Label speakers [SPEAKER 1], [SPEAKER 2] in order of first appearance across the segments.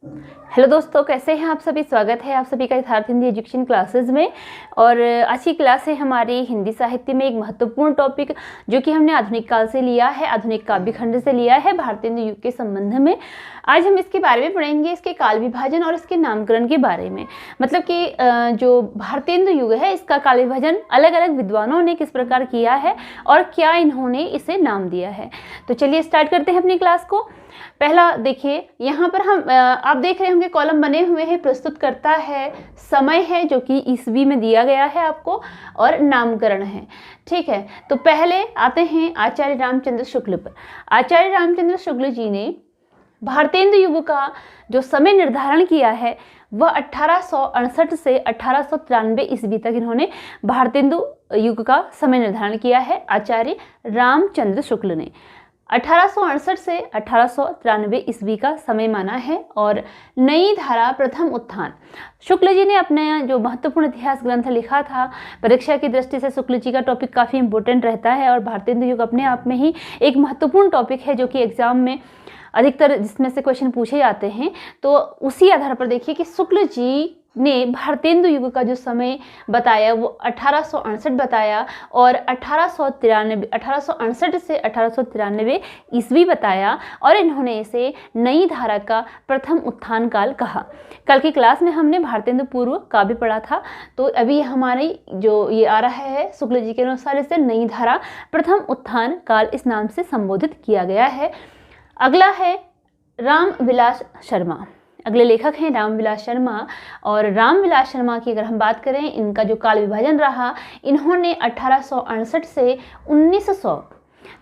[SPEAKER 1] Hello दोस्तों, कैसे हैं आप सभी। स्वागत है आप सभी का यथार्थ हिंदी एजुकेशन क्लासेस में। और आज की क्लास है हमारी हिंदी साहित्य में एक महत्वपूर्ण टॉपिक जो कि हमने आधुनिक काल से लिया है, आधुनिक काव्य खंड से लिया है, भारतेंदु युग के संबंध में। आज हम इसके बारे में पढ़ेंगे, इसके काल विभाजन और इसके नामकरण के बारे में। मतलब कि जो भारतेंदु युग है इसका काल विभाजन अलग अलग विद्वानों ने किस प्रकार किया है और क्या इन्होंने इसे नाम दिया है। तो चलिए स्टार्ट करते हैं अपनी क्लास को। पहला देखिए, यहाँ पर हम आप देख रहे होंगे कॉलम बने हुए हैं। प्रस्तुत करता है, समय है जो कि ईस्वी में दिया गया है आपको, और नामकरण है। ठीक है, तो पहले आते हैं आचार्य रामचंद्र शुक्ल पर। आचार्य रामचंद्र शुक्ल जी ने भारतेंदु युग का जो समय निर्धारण किया है वह 1868 से 1893 ईस्वी तक इन्होंने भारतेंदु युग का समय निर्धारण किया है। आचार्य रामचंद्र शुक्ल ने 1868 से 1893 ईस्वी का समय माना है। और नई धारा प्रथम उत्थान, शुक्ल जी ने अपने जो महत्वपूर्ण इतिहास ग्रंथ लिखा था, परीक्षा की दृष्टि से शुक्ल जी का टॉपिक काफ़ी इंपॉर्टेंट रहता है। और भारतेंदु युग अपने आप में ही एक महत्वपूर्ण टॉपिक है जो कि एग्जाम में अधिकतर जिसमें से क्वेश्चन पूछे जाते हैं। तो उसी आधार पर देखिए कि शुक्ल जी ने भारतेंदु युग का जो समय बताया वो 1868 बताया और 1868 से 1893 ईस्वी बताया। और इन्होंने इसे नई धारा का प्रथम उत्थान काल कहा। कल की क्लास में हमने भारतेंदु पूर्व काव्य पढ़ा था, तो अभी हमारी जो ये आ रहा है शुक्ल जी के अनुसार इसे नई धारा प्रथम उत्थान काल इस नाम से संबोधित किया गया है। अगला है रामविलास शर्मा। अगले लेखक हैं रामविलास शर्मा। और रामविलास शर्मा की अगर हम बात करें, इनका जो काल विभाजन रहा, इन्होंने 1868 से 1900,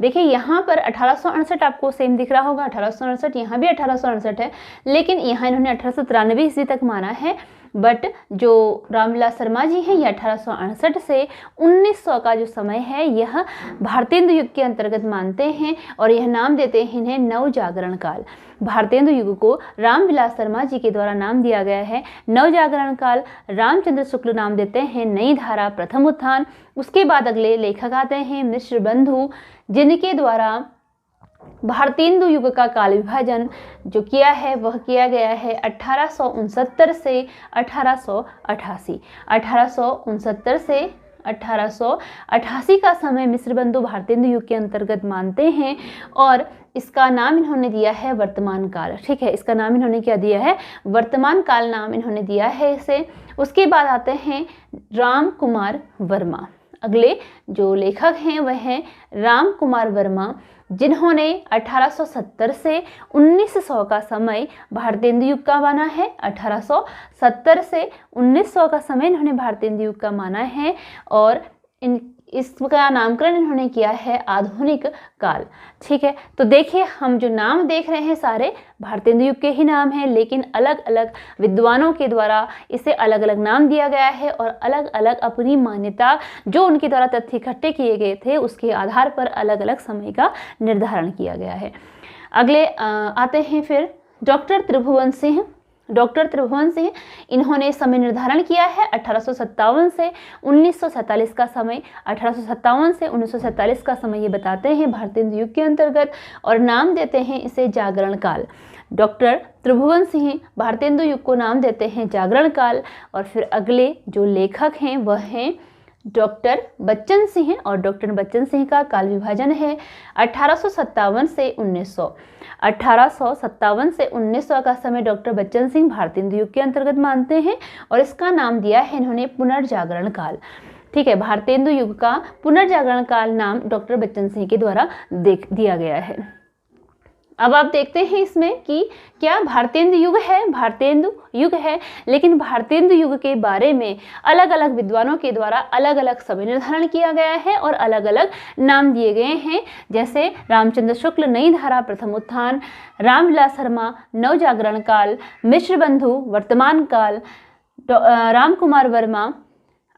[SPEAKER 1] देखिए यहाँ पर 1868 आपको सेम दिख रहा होगा, 1868, यहाँ भी 1868 है, लेकिन यहाँ इन्होंने 1893 ईस्वी तक माना है। बट जो रामविलास शर्मा जी हैं ये 1868 से 1900 का जो समय है यह भारतेंदु युग के अंतर्गत मानते हैं और यह नाम देते हैं इन्हें नव जागरण काल। भारतेंदु युग को रामविलास शर्मा जी के द्वारा नाम दिया गया है नव जागरण काल। रामचंद्र शुक्ल नाम देते हैं नई धारा प्रथम उत्थान। उसके बाद अगले लेखक आते हैं मिश्र बंधु, जिनके द्वारा भारतेंदु युग का काल विभाजन जो किया है वह किया गया है 1869 से 1888। 1869 से 1888 का समय मिश्र बंधु भारतेंदु युग के अंतर्गत मानते हैं और इसका नाम इन्होंने दिया है वर्तमान काल। ठीक है, इसका नाम इन्होंने क्या दिया है, वर्तमान काल नाम इन्होंने दिया है इसे। उसके बाद आते हैं राम कुमार वर्मा। अगले जो लेखक हैं वह हैं राम कुमार वर्मा, जिन्होंने 1870 से 1900 का समय भारतेंदु युग का माना है। 1870 से 1900 का समय इन्होंने भारतेंदु युग का माना है और इसका नामकरण इन्होंने किया है आधुनिक काल। ठीक है, तो देखिए हम जो नाम देख रहे हैं सारे भारतेंदु युग के ही नाम हैं, लेकिन अलग अलग विद्वानों के द्वारा इसे अलग अलग नाम दिया गया है और अलग अलग अपनी मान्यता जो उनके द्वारा तथ्य इकट्ठे किए गए थे उसके आधार पर अलग अलग समय का निर्धारण किया गया है। अगले आते हैं फिर डॉक्टर त्रिभुवन सिंह। डॉक्टर त्रिभुवन सिंह, इन्होंने समय निर्धारण किया है 1857 से 1947 का समय। 1857 से 1947 का समय ये बताते हैं भारतेंदु युग के अंतर्गत और नाम देते हैं इसे जागरण काल। डॉक्टर त्रिभुवन सिंह भारतेंदु युग को नाम देते हैं जागरण काल। और फिर अगले जो लेखक हैं वह हैं डॉक्टर बच्चन सिंह और डॉक्टर बच्चन सिंह का काल विभाजन है 1857 से 1900। 1857 से 1900 का समय डॉक्टर बच्चन सिंह भारतेंदु युग के अंतर्गत मानते हैं और इसका नाम दिया है इन्होंने पुनर्जागरण काल। ठीक है, भारतेंदु युग का पुनर्जागरण काल नाम डॉक्टर बच्चन सिंह के द्वारा दिया गया है। अब आप देखते हैं इसमें कि क्या भारतेंदु युग है, भारतेंदु युग है, लेकिन भारतेंदु युग के बारे में अलग अलग विद्वानों के द्वारा अलग अलग समय निर्धारण किया गया है और अलग अलग नाम दिए गए हैं। जैसे रामचंद्र शुक्ल नई धारा प्रथम उत्थान, रामविलास शर्मा नव जागरण काल, मिश्र बंधु वर्तमान काल, राम कुमार वर्मा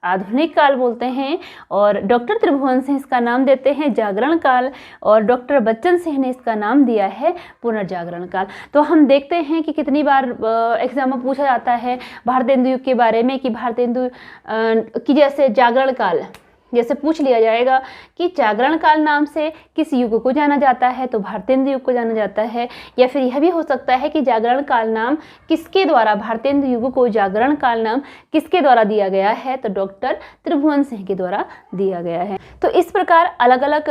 [SPEAKER 1] आधुनिक काल बोलते हैं और डॉक्टर त्रिभुवन सिंह इसका नाम देते हैं जागरण काल और डॉक्टर बच्चन सिंह ने इसका नाम दिया है पुनर्जागरण काल। तो हम देखते हैं कि कितनी बार एग्जाम में पूछा जाता है भारतेंदु युग के बारे में कि भारतेंदु की जैसे जागरण काल जैसे पूछ लिया जाएगा कि जागरण काल नाम से किस युग को जाना जाता है, तो भारतेंदु युग को जाना जाता है। या फिर यह भी हो सकता है कि जागरण काल नाम किसके द्वारा, भारतेंदु युग को जागरण काल नाम किसके द्वारा दिया गया है, तो डॉक्टर त्रिभुवन सिंह के द्वारा दिया गया है। तो इस प्रकार अलग अलग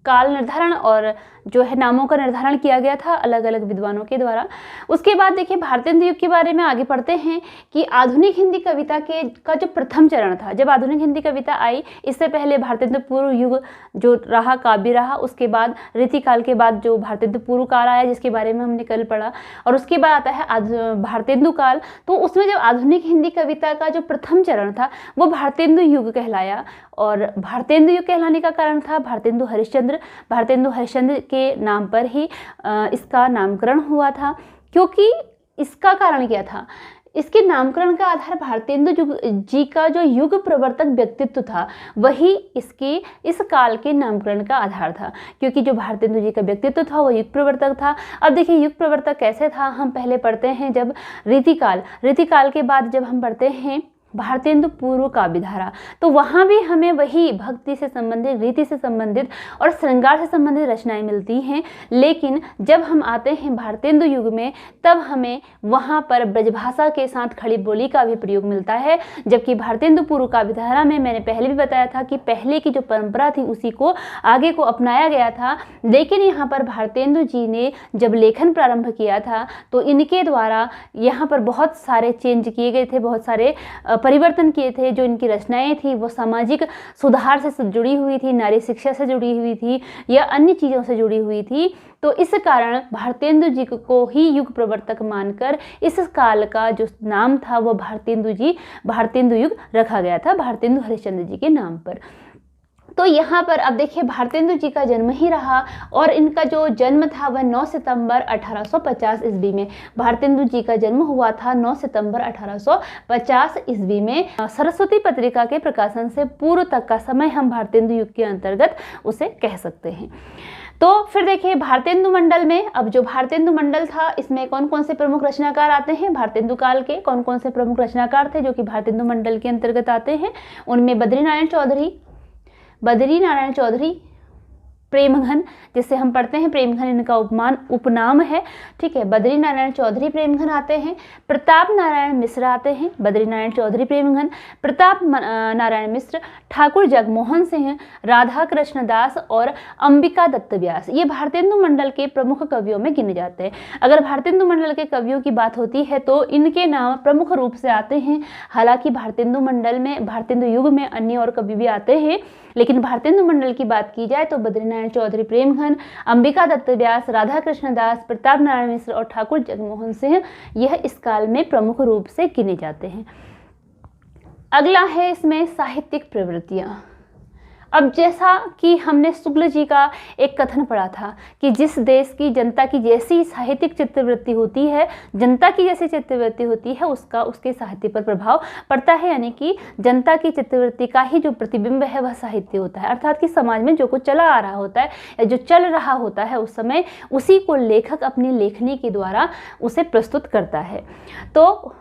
[SPEAKER 1] काल निर्धारण और जो है नामों का निर्धारण किया गया था अलग अलग विद्वानों के द्वारा। उसके बाद देखिए भारतेंदु युग के बारे में आगे पढ़ते हैं कि आधुनिक हिंदी कविता का जो प्रथम चरण था, जब आधुनिक हिंदी कविता आई, इससे पहले भारतेंदु पूर्व युग जो रहा, काव्य रहा, उसके बाद रीतिकाल के बाद जो भारतेंदु पूर्व काल आया जिसके बारे में हमने कल पढ़ा, और उसके बाद आता है भारतेंदु काल। तो उसमें जब आधुनिक हिंदी कविता का जो प्रथम चरण था वो भारतेंदु युग कहलाया। और भारतेंदु युग कहलाने का कारण था भारतेंदु हरिश्चंद्र के नाम पर ही इसका नामकरण हुआ था। क्योंकि इसका कारण क्या था, इसके नामकरण का आधार भारतेंदु जी का जो युग प्रवर्तक व्यक्तित्व था वही इस काल के नामकरण का आधार था। क्योंकि जो भारतेंदु जी का व्यक्तित्व था वो युग प्रवर्तक था। अब देखिए युग प्रवर्तक कैसे था, हम पहले पढ़ते हैं जब रीतिकाल के बाद जब हम पढ़ते हैं भारतेंदु पूर्व काव्यधारा, तो वहाँ भी हमें वही भक्ति से संबंधित, रीति से संबंधित और श्रृंगार से संबंधित रचनाएं मिलती हैं। लेकिन जब हम आते हैं भारतेंदु युग में तब हमें वहाँ पर ब्रजभाषा के साथ खड़ी बोली का भी प्रयोग मिलता है। जबकि भारतेंदु पूर्व काव्यधारा में मैंने पहले भी बताया था कि पहले की जो परंपरा थी उसी को आगे को अपनाया गया था। लेकिन यहाँ पर भारतेंदु जी ने जब लेखन प्रारंभ किया था तो इनके द्वारा यहाँ पर बहुत सारे चेंज किए गए थे, बहुत सारे परिवर्तन किए थे। जो इनकी रचनाएं थी वो सामाजिक सुधार से जुड़ी हुई थी, नारी शिक्षा से जुड़ी हुई थी या अन्य चीज़ों से जुड़ी हुई थी। तो इस कारण भारतेंदु जी को ही युग प्रवर्तक मानकर इस काल का जो नाम था वो भारतेंदु युग रखा गया था, भारतेंदु हरिश्चंद्र जी के नाम पर। तो यहाँ पर अब देखिए भारतेंदु जी का जन्म ही रहा और इनका जो जन्म था वह 9 सितंबर 1850 ईस्वी में, भारतेंदु जी का जन्म हुआ था 9 सितंबर 1850 ईस्वी में। सरस्वती पत्रिका के प्रकाशन से पूर्व तक का समय हम भारतेंदु युग के अंतर्गत उसे कह सकते हैं। तो फिर देखिए भारतेंदु मंडल में, अब जो भारतेंदु मंडल था इसमें कौन कौन से प्रमुख रचनाकार आते हैं, भारतेंदु काल के कौन कौन से प्रमुख रचनाकार थे जो कि भारतेंदु मंडल के अंतर्गत आते हैं। उनमें बद्री नारायण चौधरी, प्रेमघन, जिससे हम पढ़ते हैं प्रेमघन इनका उपनाम है, ठीक है। बद्री नारायण चौधरी प्रेमघन आते हैं। प्रताप नारायण मिश्र आते हैं, बद्री नारायण चौधरी प्रेमघन, प्रताप नारायण मिश्र, ठाकुर जगमोहन सिंह, राधा कृष्ण दास और अंबिका दत्त व्यास, ये भारतेंदु मंडल के प्रमुख कवियों में गिने जाते हैं। अगर भारतेंदु मंडल के कवियों की बात होती है तो इनके नाम प्रमुख रूप से आते हैं। हालांकि भारतेंदु युग में अन्य और कवि भी आते हैं, लेकिन भारतेंदु मंडल की बात की जाए तो बद्रीनारायण चौधरी प्रेमघन, अंबिका दत्त व्यास, राधा कृष्ण दास, प्रताप नारायण मिश्र और ठाकुर जगमोहन सिंह यह इस काल में प्रमुख रूप से गिने जाते हैं। अगला है इसमें साहित्यिक प्रवृत्तियां। अब जैसा कि हमने शुक्ल जी का एक कथन पढ़ा था कि जिस देश की जनता की जैसी साहित्यिक चित्तवृत्ति होती है, जनता की जैसी चित्तवृत्ति होती है उसका उसके साहित्य पर प्रभाव पड़ता है। यानी कि जनता की चित्तवृत्ति का ही जो प्रतिबिंब है वह साहित्य होता है। अर्थात कि समाज में जो कुछ चला आ रहा होता है या जो चल रहा होता है उस समय उसी को लेखक अपनी लेखनी के द्वारा उसे प्रस्तुत करता है। तो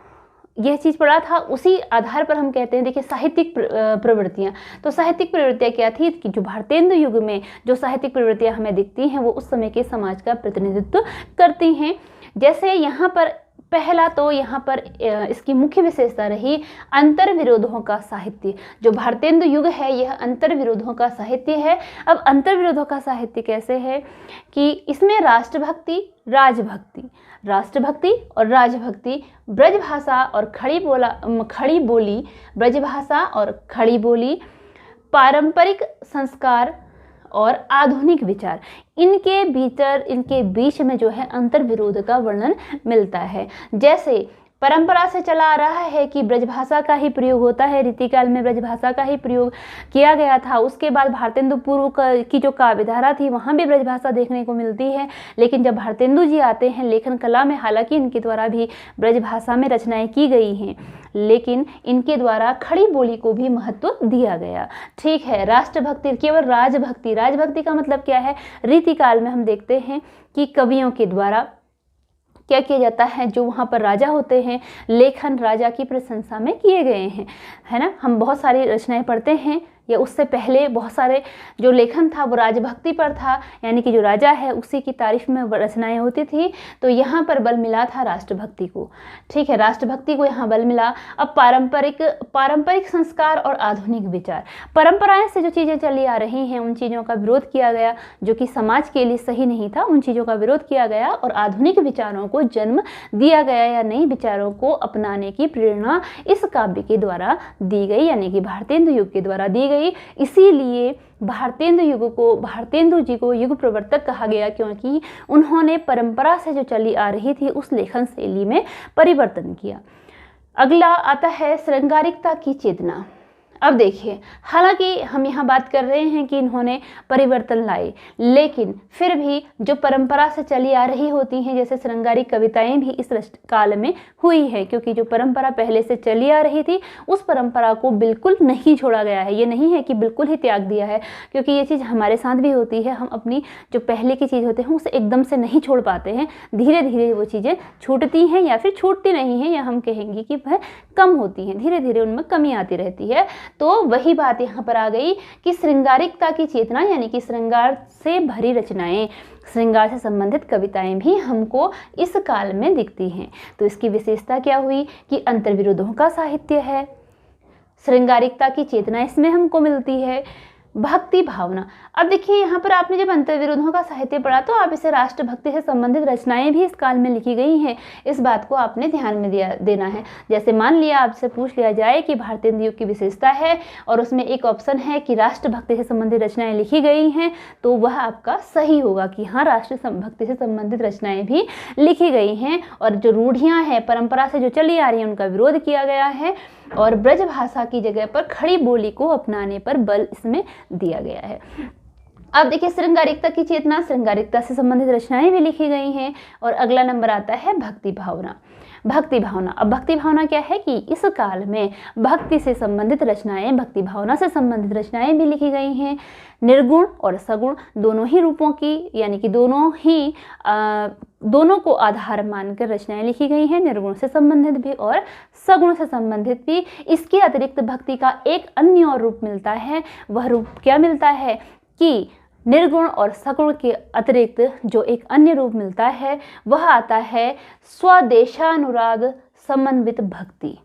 [SPEAKER 1] यह चीज़ पढ़ा था, उसी आधार पर हम कहते हैं देखिए साहित्यिक प्रवृत्तियाँ। तो साहित्यिक प्रवृत्तियाँ क्या थी कि जो भारतेंदु युग में जो साहित्यिक प्रवृत्तियाँ हमें दिखती हैं वो उस समय के समाज का प्रतिनिधित्व करती हैं। जैसे यहाँ पर पहला तो यहाँ पर इसकी मुख्य विशेषता रही अंतर्विरोधों का साहित्य। जो भारतेंदु युग है यह अंतर्विरोधों का साहित्य है। अब अंतर्विरोधों का साहित्य कैसे है कि इसमें राष्ट्रभक्ति और राजभक्ति, ब्रजभाषा और खड़ी बोली, ब्रजभाषा और खड़ी बोली, पारंपरिक संस्कार और आधुनिक विचार, इनके बीच में जो है अंतर्विरोध का वर्णन मिलता है। जैसे परंपरा से चला आ रहा है कि ब्रजभाषा का ही प्रयोग होता है, रीतिकाल में ब्रजभाषा का ही प्रयोग किया गया था। उसके बाद भारतेंदु पूर्व की जो काव्यधारा थी वहाँ भी ब्रजभाषा देखने को मिलती है। लेकिन जब भारतेंदु जी आते हैं लेखन कला में, हालांकि इनके द्वारा भी ब्रजभाषा में रचनाएं की गई हैं, लेकिन इनके द्वारा खड़ी बोली को भी महत्व दिया गया। ठीक है, राष्ट्रभक्ति केवल राजभक्ति का मतलब क्या है, रीतिकाल में हम देखते हैं कि कवियों के द्वारा क्या किया जाता है, जो वहाँ पर राजा होते हैं लेखन राजा की प्रशंसा में किए गए हैं, है ना। हम बहुत सारी रचनाएं पढ़ते हैं या उससे पहले बहुत सारे जो लेखन था वो राजभक्ति पर था, यानी कि जो राजा है उसी की तारीफ में रचनाएं होती थी। तो यहाँ पर बल मिला था राष्ट्रभक्ति को, ठीक है, राष्ट्रभक्ति को यहाँ बल मिला। अब पारंपरिक संस्कार और आधुनिक विचार, परंपराएं से जो चीज़ें चली आ रही हैं उन चीज़ों का विरोध किया गया जो कि समाज के लिए सही नहीं था, उन चीज़ों का विरोध किया गया और आधुनिक विचारों को जन्म दिया गया या नए विचारों को अपनाने की प्रेरणा इस काव्य के द्वारा दी गई, यानी कि भारतेंदु युग के द्वारा दी गई। इसीलिए भारतेंदु जी को युग प्रवर्तक कहा गया, क्योंकि उन्होंने परंपरा से जो चली आ रही थी उस लेखन शैली में परिवर्तन किया। अगला आता है श्रृंगारिकता की चेतना। अब देखिए, हालांकि हम यहाँ बात कर रहे हैं कि इन्होंने परिवर्तन लाए, लेकिन फिर भी जो परंपरा से चली आ रही होती हैं, जैसे श्रृंगारिक कविताएं भी इस काल में हुई है, क्योंकि जो परंपरा पहले से चली आ रही थी उस परंपरा को बिल्कुल नहीं छोड़ा गया है। ये नहीं है कि बिल्कुल ही त्याग दिया है, क्योंकि ये चीज़ हमारे साथ भी होती है। हम अपनी जो पहले की चीज़ होते हैं उसे एकदम से नहीं छोड़ पाते हैं, धीरे धीरे वो चीज़ें छूटती हैं या फिर छूटती नहीं हैं, या हम कहेंगे कि वह कम होती हैं, धीरे धीरे उनमें कमी आती रहती है। तो वही बात यहाँ पर आ गई कि श्रृंगारिकता की चेतना, यानी कि श्रृंगार से भरी रचनाएं, श्रृंगार से संबंधित कविताएं भी हमको इस काल में दिखती हैं। तो इसकी विशेषता क्या हुई कि अंतर्विरोधों का साहित्य है, श्रृंगारिकता की चेतना इसमें हमको मिलती है, भक्ति भावना। अब देखिए, यहाँ पर आपने जब अंतर्विरोधों का साहित्य पढ़ा तो आप इसे राष्ट्रभक्ति से संबंधित रचनाएं भी इस काल में लिखी गई हैं, इस बात को आपने ध्यान में देना है। जैसे मान लिया आपसे पूछ लिया जाए कि भारतेंदु युग की विशेषता है और उसमें एक ऑप्शन है कि राष्ट्रभक्ति से संबंधित रचनाएं लिखी गई हैं, तो वह आपका सही होगा कि हाँ, राष्ट्रभक्ति से संबंधित रचनाएं भी लिखी गई हैं। और जो रूढ़ियाँ हैं, परंपरा से जो चली आ रही हैं, उनका विरोध किया गया है और ब्रज भाषा की जगह पर खड़ी बोली को अपनाने पर बल इसमें दिया गया है। अब देखिए, श्रृंगारिकता की चेतना, श्रृंगारिकता से संबंधित रचनाएं भी लिखी गई हैं। और अगला नंबर आता है भक्ति भावना। भक्ति भावना, अब भक्ति भावना क्या है कि इस काल में भक्ति से संबंधित रचनाएं, भक्ति भावना से संबंधित रचनाएं भी लिखी गई हैं। निर्गुण और सगुण दोनों ही रूपों की, यानी कि दोनों को आधार मानकर रचनाएं लिखी गई हैं, निर्गुण से संबंधित भी और सगुण से संबंधित भी। इसके अतिरिक्त भक्ति का एक अन्य और रूप मिलता है। वह रूप क्या मिलता है कि निर्गुण और सगुण के अतिरिक्त जो एक अन्य रूप मिलता है वह आता है स्वदेशानुराग समन्वित भक्ति।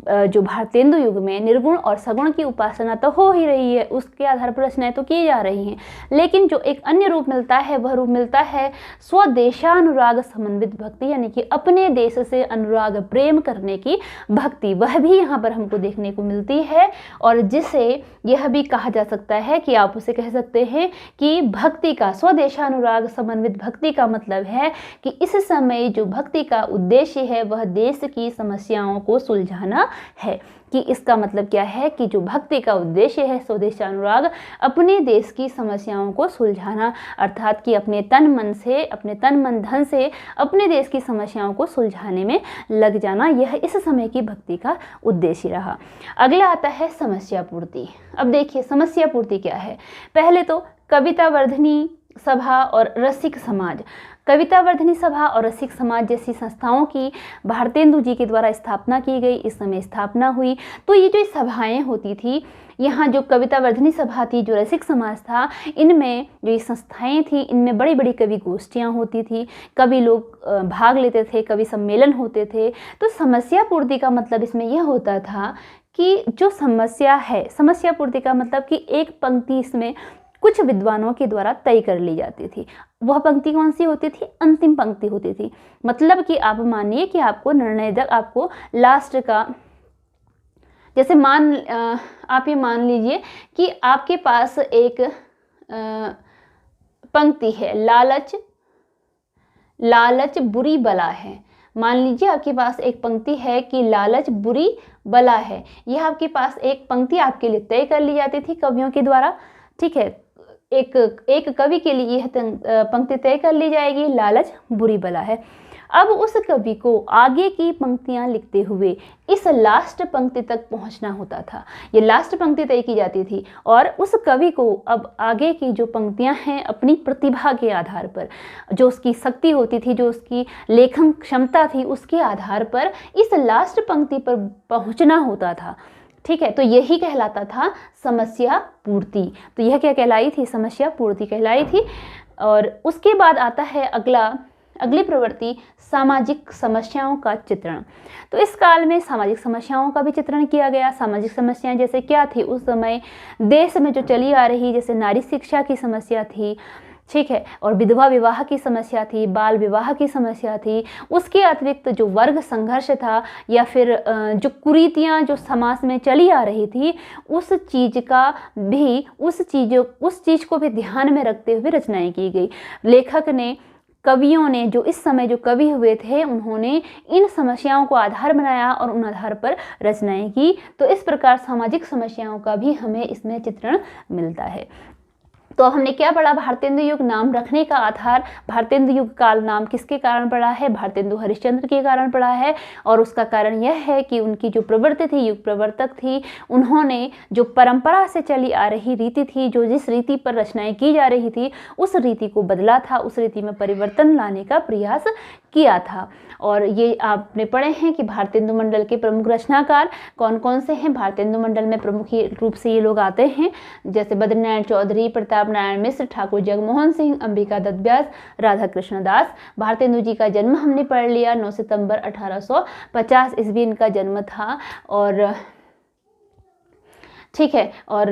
[SPEAKER 1] जो भारतेंदु युग में निर्गुण और सगुण की उपासना तो हो ही रही है, उसके आधार पर रचनाएं तो की जा रही हैं, लेकिन जो एक अन्य रूप मिलता है वह रूप मिलता है स्वदेशानुराग समन्वित भक्ति, यानी कि अपने देश से अनुराग प्रेम करने की भक्ति, वह भी यहाँ पर हमको देखने को मिलती है। और जिसे यह भी कहा जा सकता है कि आप उसे कह सकते हैं कि भक्ति का, स्वदेशानुराग समन्वित भक्ति का मतलब है कि इस समय जो भक्ति का उद्देश्य है वह देश की समस्याओं को सुलझाना है। कि इसका मतलब क्या है कि जो भक्ति का उद्देश्य है स्वदेशानुराग, अपने देश की समस्याओं को सुलझाना, अर्थात कि अपने तन मन धन से अपने देश की समस्याओं को सुलझाने में लग जाना, यह इस समय की भक्ति का उद्देश्य रहा। अगला आता है समस्या पूर्ति। अब देखिए, समस्या पूर्ति क्या है। पहले तो कविता वर्धनी सभा और रसिक समाज, कविता वर्धनी सभा और रसिक समाज जैसी संस्थाओं की भारतेंदु जी के द्वारा स्थापना की गई, इस समय स्थापना हुई। तो ये जो सभाएं होती थी, यहाँ जो कविता वर्धनी सभा थी, जो रसिक समाज था, इनमें जो ये संस्थाएं थी, इनमें बड़ी बड़ी कवि गोष्ठियाँ होती थी, कवि लोग भाग लेते थे, कवि सम्मेलन होते थे। तो समस्या पूर्ति का मतलब इसमें यह होता था कि जो समस्या है, समस्या पूर्ति का मतलब कि एक पंक्ति इसमें कुछ विद्वानों के द्वारा तय कर ली जाती थी। वह पंक्ति कौन सी होती थी? अंतिम पंक्ति होती थी। मतलब कि आप मानिए कि आपको निर्णय तक, आपको लास्ट का, जैसे आप ये मान लीजिए कि आपके पास एक पंक्ति है, लालच बुरी बला है। मान लीजिए आपके पास एक पंक्ति है कि लालच बुरी बला है। यह आपके पास एक पंक्ति आपके लिए तय कर ली जाती थी कवियों के द्वारा, ठीक है। एक कवि के लिए यह पंक्ति तय कर ली जाएगी, लालच बुरी बला है। अब उस कवि को आगे की पंक्तियां लिखते हुए इस लास्ट पंक्ति तक पहुंचना होता था। ये लास्ट पंक्ति तय की जाती थी और उस कवि को अब आगे की जो पंक्तियां हैं, अपनी प्रतिभा के आधार पर, जो उसकी शक्ति होती थी, जो उसकी लेखन क्षमता थी, उसके आधार पर इस लास्ट पंक्ति पर पहुंचना होता था। ठीक है, तो यही कहलाता था समस्या पूर्ति। तो यह क्या कहलाई थी? समस्या पूर्ति कहलाई थी। और उसके बाद आता है अगली प्रवृत्ति, सामाजिक समस्याओं का चित्रण। तो इस काल में सामाजिक समस्याओं का भी चित्रण किया गया। सामाजिक समस्याएं जैसे क्या थी उस समय देश में जो चली आ रही, जैसे नारी शिक्षा की समस्या थी, ठीक है, और विधवा विवाह की समस्या थी, बाल विवाह की समस्या थी। उसके अतिरिक्त जो वर्ग संघर्ष था या फिर जो कुरीतियाँ जो समाज में चली आ रही थी, उस चीज़ को भी ध्यान में रखते हुए रचनाएं की गई। लेखक ने, कवियों ने, जो इस समय जो कवि हुए थे, उन्होंने इन समस्याओं को आधार बनाया और उन आधार पर रचनाएं की। तो इस प्रकार सामाजिक समस्याओं का भी हमें इसमें चित्रण मिलता है। तो अब हमने क्या पढ़ा? भारतेंदु युग नाम रखने का आधार, भारतेंदु युग काल नाम किसके कारण पड़ा है? भारतेंदु हरिश्चंद्र के कारण पड़ा है। और उसका कारण यह है कि उनकी जो प्रवृत्ति थी, युग प्रवर्तक थी, उन्होंने जो परंपरा से चली आ रही रीति थी, जो जिस रीति पर रचनाएं की जा रही थी, उस रीति को बदला था, उस रीति में परिवर्तन लाने का प्रयास किया था। और ये आपने पढ़े हैं कि भारतेंदु मंडल के प्रमुख रचनाकार कौन कौन से हैं। भारतेंदु मंडल में प्रमुख रूप से ये लोग आते हैं, जैसे बद्रीनारायण चौधरी, प्रताप नारायण मिश्र, ठाकुर जगमोहन सिंह, अंबिका दत्त व्यास, राधा कृष्ण दास। भारतेंदु जी का जन्म हमने पढ़ लिया, 9 सितंबर 1850 ईस्वी इनका जन्म था। और ठीक है, और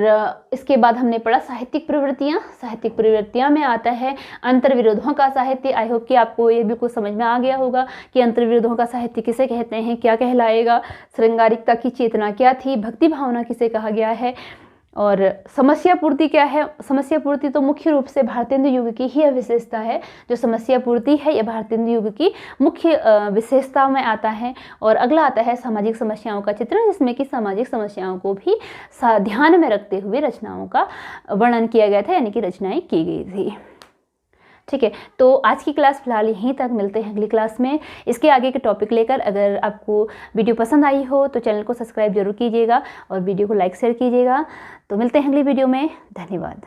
[SPEAKER 1] इसके बाद हमने पढ़ा साहित्यिक प्रवृत्तियाँ। साहित्यिक प्रवृत्तियाँ में आता है अंतर्विरोधों का साहित्य। आई होप कि आपको ये बिल्कुल समझ में आ गया होगा कि अंतर्विरोधों का साहित्य किसे कहते हैं, क्या कहलाएगा। श्रृंगारिकता की चेतना क्या थी, भक्ति भावना किसे कहा गया है, और समस्या पूर्ति क्या है। समस्या पूर्ति तो मुख्य रूप से भारतेंदु युग की ही विशेषता है। जो समस्या पूर्ति है ये भारतेंदु युग की मुख्य विशेषता में आता है। और अगला आता है सामाजिक समस्याओं का चित्रण, जिसमें कि सामाजिक समस्याओं को भी ध्यान में रखते हुए रचनाओं का वर्णन किया गया था, यानी कि रचनाएं की गई थी। ठीक है, तो आज की क्लास फिलहाल यहीं तक। मिलते हैं अगली क्लास में इसके आगे के टॉपिक लेकर। अगर आपको वीडियो पसंद आई हो तो चैनल को सब्सक्राइब जरूर कीजिएगा और वीडियो को लाइक शेयर कीजिएगा। तो मिलते हैं अगली वीडियो में। धन्यवाद।